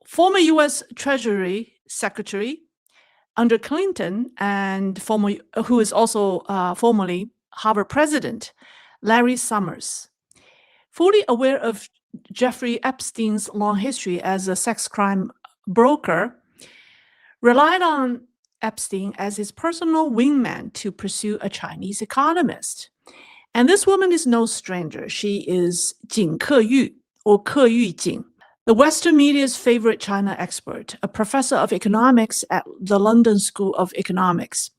Former U.S. Treasury Secretary under Clinton and who is also formerly Harvard president, Larry Summers. Fully aware of Jeffrey Epstein's long history as a sex crime broker, relied on Epstein as his personal wingman to pursue a Chinese economist. And this woman is no stranger. She is Jin Keyu, or Keyu Jin, the Western media's favorite China expert, a professor of economics at the London School of Economics.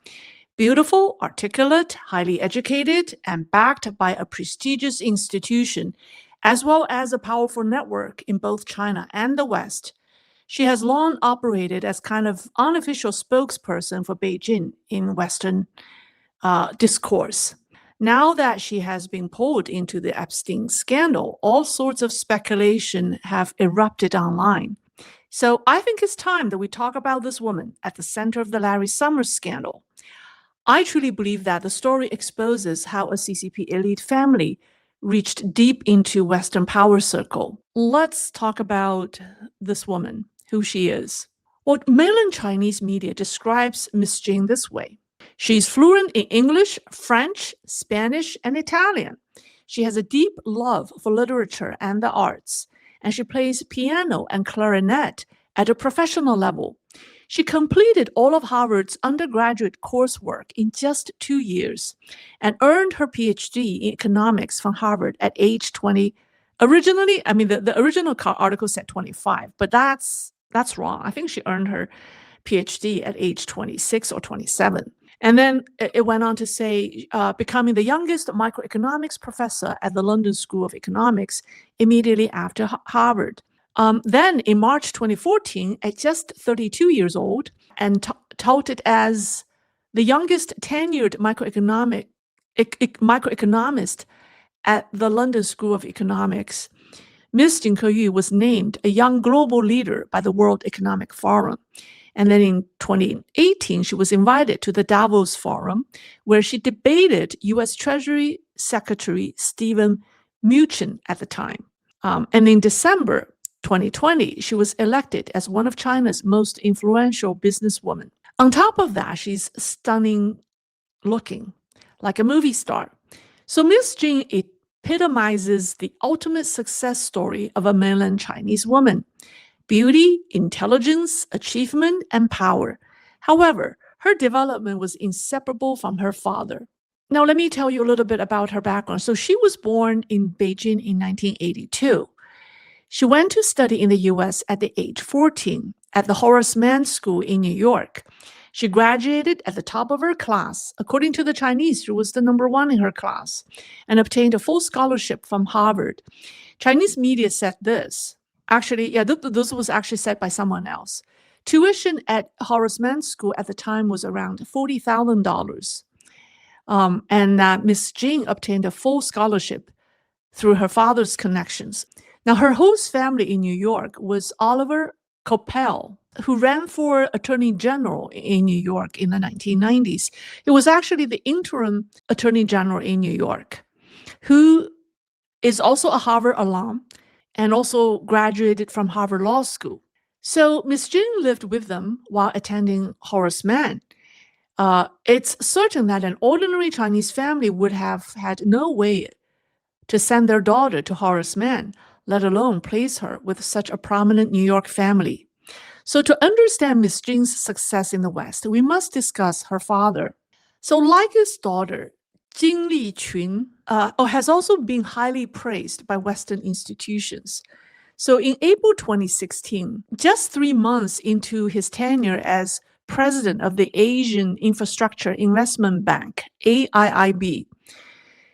Beautiful, articulate, highly educated, and backed by a prestigious institution, as well as a powerful network in both China and the West. She has long operated as kind of unofficial spokesperson for Beijing in Western discourse. Now that she has been pulled into the Epstein scandal, all sorts of speculation have erupted online. So I think it's time that we talk about this woman at the center of the Larry Summers scandal. I truly believe that the story exposes how a CCP elite family reached deep into Western power circle. Let's talk about this woman, who she is. Well, mainland Chinese media describes Miss Jin this way. She's fluent in English, French, Spanish, and Italian. She has a deep love for literature and the arts, and she plays piano and clarinet at a professional level. She completed all of Harvard's undergraduate coursework in just 2 years and earned her PhD in economics from Harvard at age 20. Originally, the original article said 25, but that's wrong. I think she earned her PhD at age 26 or 27. And then it went on to say, becoming the youngest microeconomics professor at the London School of Economics immediately after Harvard. Then in March 2014, at just 32 years old and touted as the youngest tenured microeconomist at the London School of Economics, Ms. Jin Keyu was named a young global leader by the World Economic Forum. And then in 2018, she was invited to the Davos Forum, where she debated U.S. Treasury Secretary Steven Mnuchin at the time. And in December 2020, she was elected as one of China's most influential businesswomen. On top of that, she's stunning looking, like a movie star. So Ms. Jin epitomizes the ultimate success story of a mainland Chinese woman: beauty, intelligence, achievement, and power. However, her development was inseparable from her father. Now, let me tell you a little bit about her background. So she was born in Beijing in 1982. She went to study in the U.S. at the age 14 at the Horace Mann School in New York. She graduated at the top of her class. According to the Chinese, she was the number one in her class and obtained a full scholarship from Harvard. Chinese media said this. Actually, yeah, this was actually said by someone else. Tuition at Horace Mann School at the time was around $40,000. And Miss Jin obtained a full scholarship through her father's connections. Now, her host family in New York was Oliver Coppell, who ran for Attorney General in New York in the 1990s. It was actually the interim Attorney General in New York, who is also a Harvard alum and also graduated from Harvard Law School. So Miss Jin lived with them while attending Horace Mann. It's certain that an ordinary Chinese family would have had no way to send their daughter to Horace Mann, let alone place her with such a prominent New York family. So to understand Miss Jin's success in the West, we must discuss her father. So like his daughter, Jin Liqun has also been highly praised by Western institutions. So in April 2016, just 3 months into his tenure as president of the Asian Infrastructure Investment Bank, AIIB,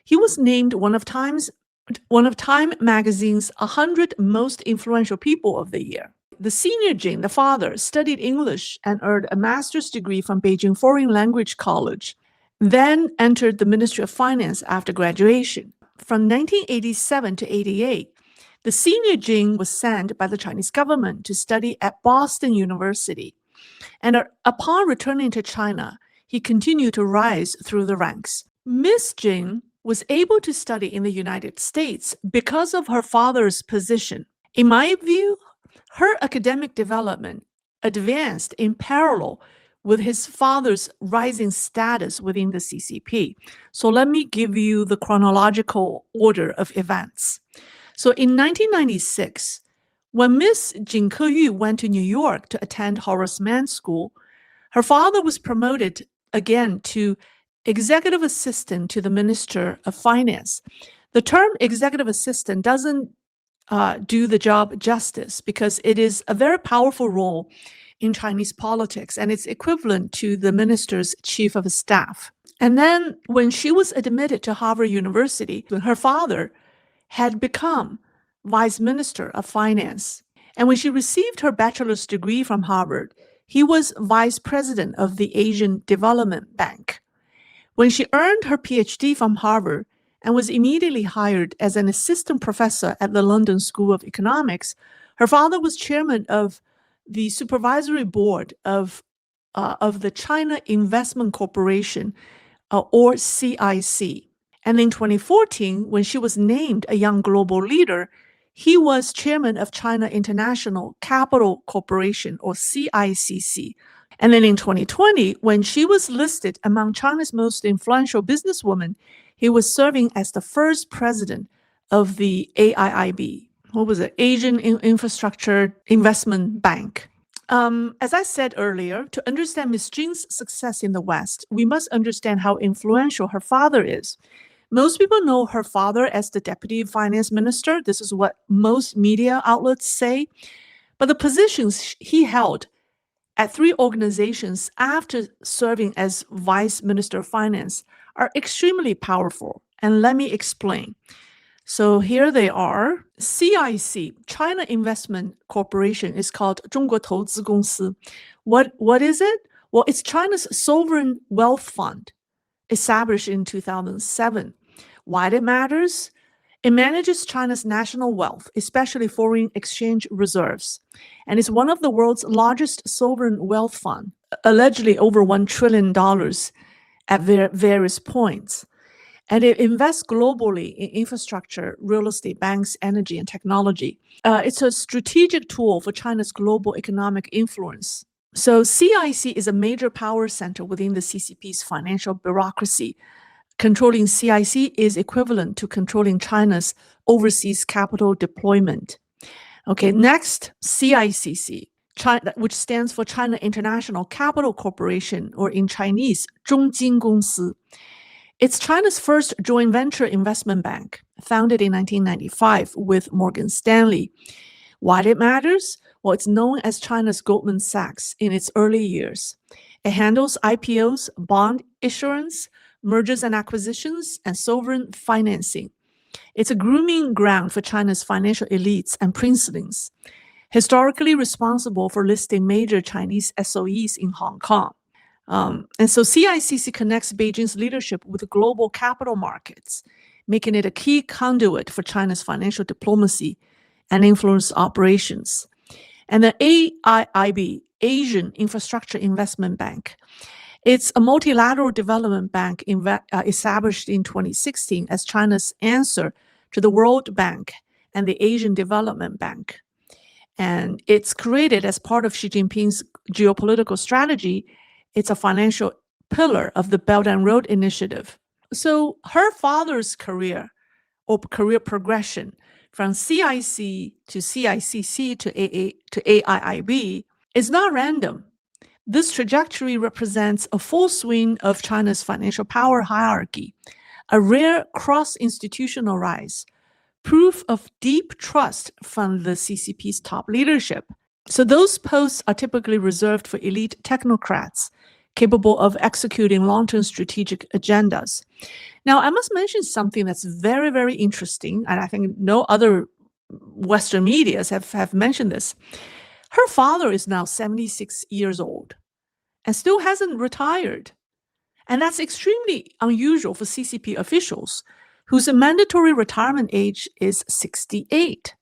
he was named one of Time magazine's 100 most influential people of the year. The senior Jin, the father, studied English and earned a master's degree from Beijing Foreign Language College, then entered the Ministry of Finance after graduation. From 1987 to 88, the senior Jin was sent by the Chinese government to study at Boston University. And upon returning to China, he continued to rise through the ranks. Miss Jin was able to study in the United States because of her father's position. In my view, Her academic development advanced in parallel with his father's rising status within the CCP. So let me give you the chronological order of events. So in 1996, when Miss Jin Keyu went to New York to attend Horace Mann School, her father was promoted again to executive assistant to the Minister of Finance. The term executive assistant doesn't do the job justice because it is a very powerful role in Chinese politics and it's equivalent to the minister's chief of staff. And then when she was admitted to Harvard University, her father had become vice minister of finance. And when she received her bachelor's degree from Harvard, he was vice president of the Asian Development Bank. When she earned her PhD from Harvard and was immediately hired as an assistant professor at the London School of Economics, her father was chairman of the supervisory board of the China Investment Corporation, or CIC. And in 2014, when she was named a young global leader, he was chairman of China International Capital Corporation, or CICC. And then in 2020, when she was listed among China's most influential businesswomen, he was serving as the first president of the AIIB. What was it? Asian Infrastructure Investment Bank. As I said earlier, to understand Ms. Jin's success in the West, we must understand how influential her father is. Most people know her father as the deputy finance minister. This is what most media outlets say. But the positions he held at three organizations after serving as vice minister of finance are extremely powerful. And let me explain. So here they are. CIC, China Investment Corporation, is called 中国投资公司. What is it? Well, it's China's sovereign wealth fund, established in 2007. Why it matters? It manages China's national wealth, especially foreign exchange reserves, and is one of the world's largest sovereign wealth fund, allegedly over $1 trillion at various points. And it invests globally in infrastructure, real estate, banks, energy, and technology. It's a strategic tool for China's global economic influence. So CIC is a major power center within the CCP's financial bureaucracy. Controlling CIC is equivalent to controlling China's overseas capital deployment. Okay, next, CICC, China, which stands for China International Capital Corporation, or in Chinese, 中金公司. It's China's first joint venture investment bank, founded in 1995 with Morgan Stanley. Why it matters? Well, it's known as China's Goldman Sachs in its early years. It handles IPOs, bond issuance, mergers and acquisitions, and sovereign financing. It's a grooming ground for China's financial elites and princelings, historically responsible for listing major Chinese SOEs in Hong Kong. And so CICC connects Beijing's leadership with global capital markets, making it a key conduit for China's financial diplomacy and influence operations. And the AIIB, Asian Infrastructure Investment Bank, it's a multilateral development bank established in 2016 as China's answer to the World Bank and the Asian Development Bank. And it's created as part of Xi Jinping's geopolitical strategy. It's a financial pillar of the Belt and Road Initiative. So her father's career or career progression from CIC to CICC to AIIB is not random. This trajectory represents a full swing of China's financial power hierarchy, a rare cross-institutional rise, proof of deep trust from the CCP's top leadership. So those posts are typically reserved for elite technocrats capable of executing long-term strategic agendas. Now, I must mention something that's very, very interesting, and I think no other Western medias have mentioned this. Her father is now 76 years old and still hasn't retired. And that's extremely unusual for CCP officials, whose mandatory retirement age is 68.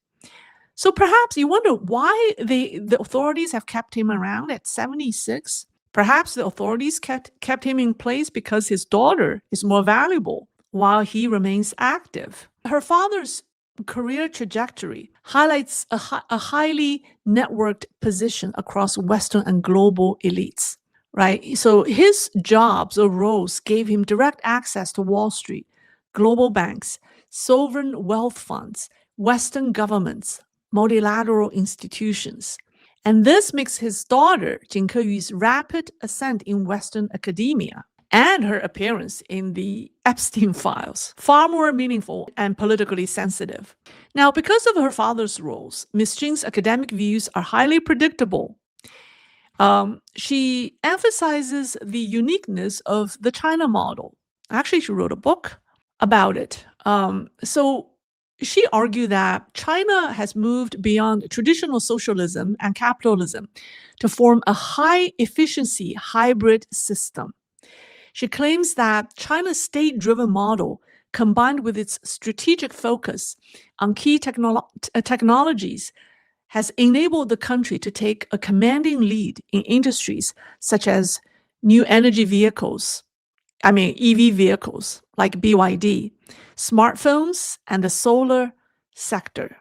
So perhaps you wonder why the authorities have kept him around at 76. Perhaps the authorities kept him in place because his daughter is more valuable while he remains active. Her father's career trajectory highlights a highly networked position across Western and global elites, right? So his jobs or roles gave him direct access to Wall Street, global banks, sovereign wealth funds, Western governments, multilateral institutions. And this makes his daughter, Jin Keyu's rapid ascent in Western academia and her appearance in the Epstein files far more meaningful and politically sensitive. Now, because of her father's roles, Miss Jin's academic views are highly predictable. She emphasizes the uniqueness of the China model. Actually, she wrote a book about it. So she argued that China has moved beyond traditional socialism and capitalism to form a high efficiency hybrid system. She claims that China's state-driven model, combined with its strategic focus on key technologies, has enabled the country to take a commanding lead in industries such as new energy vehicles, EV vehicles like BYD, smartphones, and the solar sector.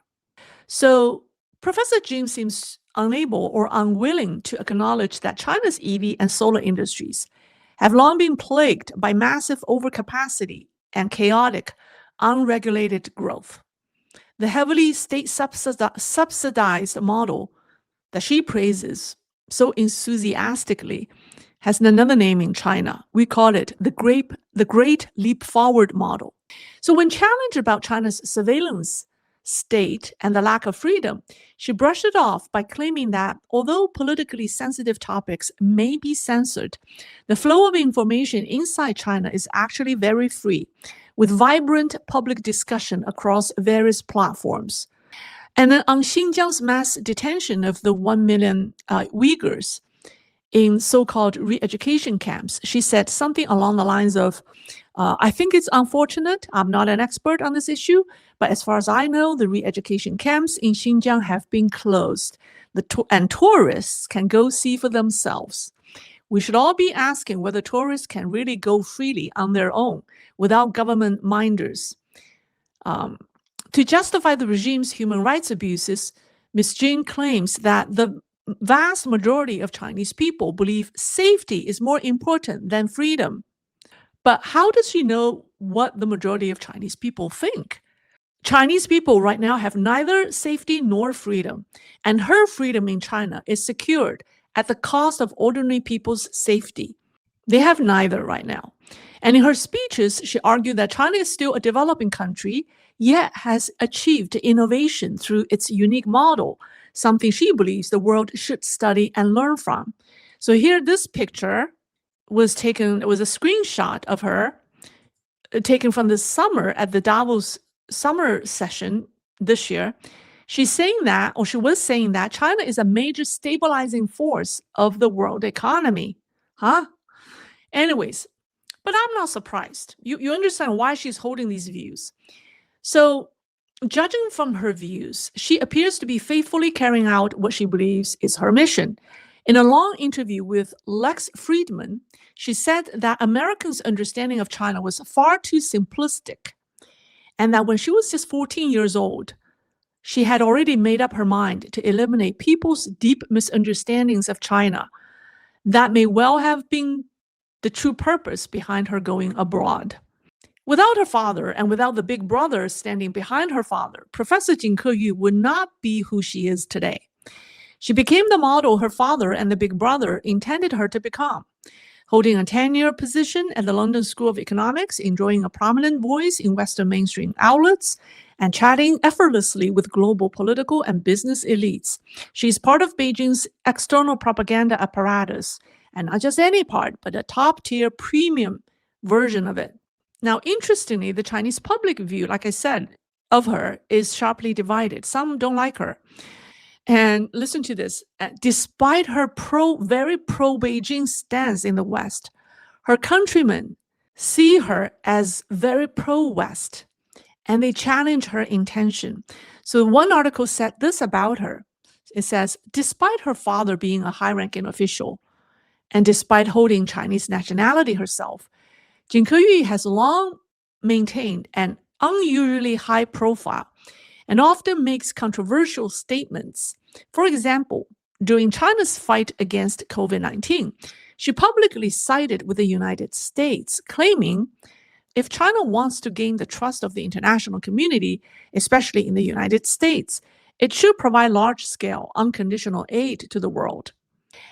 So Professor Jin seems unable or unwilling to acknowledge that China's EV and solar industries have long been plagued by massive overcapacity and chaotic, unregulated growth. The heavily state subsidized model that she praises so enthusiastically has another name in China. We call it the Great Leap Forward model. So when challenged about China's surveillance state and the lack of freedom, she brushed it off by claiming that although politically sensitive topics may be censored, the flow of information inside China is actually very free, with vibrant public discussion across various platforms. And then on Xinjiang's mass detention of the 1 million Uyghurs in so-called re-education camps, she said something along the lines of, I think it's unfortunate. I'm not an expert on this issue, but as far as I know, the re-education camps in Xinjiang have been closed, and tourists can go see for themselves. We should all be asking whether tourists can really go freely on their own without government minders. To justify the regime's human rights abuses, Ms. Jin claims that the vast majority of Chinese people believe safety is more important than freedom. But how does she know what the majority of Chinese people think? Chinese people right now have neither safety nor freedom, and her freedom in China is secured at the cost of ordinary people's safety. They have neither right now. And in her speeches, she argued that China is still a developing country, yet has achieved innovation through its unique model, something she believes the world should study and learn from. So here, this picture was a screenshot of her taken from the summer at the Davos summer session this year. She was saying that China is a major stabilizing force of the world economy. Anyways, but I'm not surprised. You understand why she's holding these views. So, judging from her views, she appears to be faithfully carrying out what she believes is her mission. In a long interview with Lex Friedman, she said that Americans' understanding of China was far too simplistic, and that when she was just 14 years old, she had already made up her mind to eliminate people's deep misunderstandings of China. That may well have been the true purpose behind her going abroad. Without her father and without the big brother standing behind her father, Professor Jin Keyu would not be who she is today. She became the model her father and the big brother intended her to become, holding a tenure position at the London School of Economics, enjoying a prominent voice in Western mainstream outlets, and chatting effortlessly with global political and business elites. She's part of Beijing's external propaganda apparatus, and not just any part, but a top-tier premium version of it. Now, interestingly, the Chinese public view, like I said, of her is sharply divided. Some don't like her. And listen to this. Despite her very pro-Beijing stance in the West, her countrymen see her as very pro-West, and they challenge her intention. So one article said this about her. It says, despite her father being a high-ranking official, and despite holding Chinese nationality herself, Jin Keyu has long maintained an unusually high profile and often makes controversial statements. For example, during China's fight against COVID-19, she publicly sided with the United States, claiming if China wants to gain the trust of the international community, especially in the United States, it should provide large-scale, unconditional aid to the world.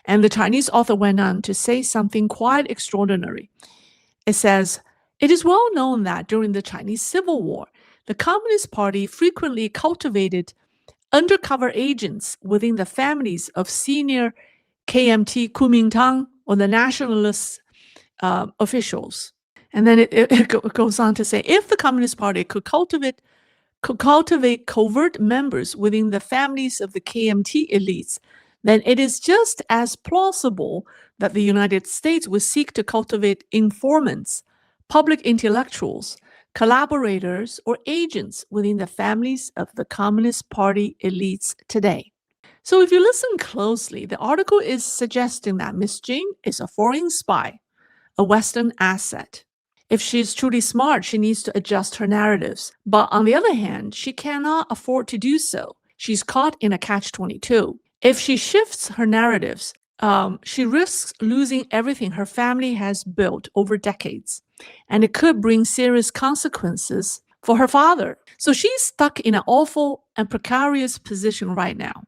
And the Chinese author went on to say something quite extraordinary. It says, "It is well known that during the Chinese Civil War, the Communist Party frequently cultivated undercover agents within the families of senior KMT Kuomintang or the nationalist officials." And then it goes on to say, if the Communist Party could cultivate covert members within the families of the KMT elites, then it is just as plausible that the United States would seek to cultivate informants, public intellectuals, collaborators, or agents within the families of the Communist Party elites today. So if you listen closely, the article is suggesting that Miss Jin is a foreign spy, a Western asset. If she's truly smart, she needs to adjust her narratives. But on the other hand, she cannot afford to do so. She's caught in a catch-22. If she shifts her narratives, she risks losing everything her family has built over decades. And it could bring serious consequences for her father. So she's stuck in an awful and precarious position right now.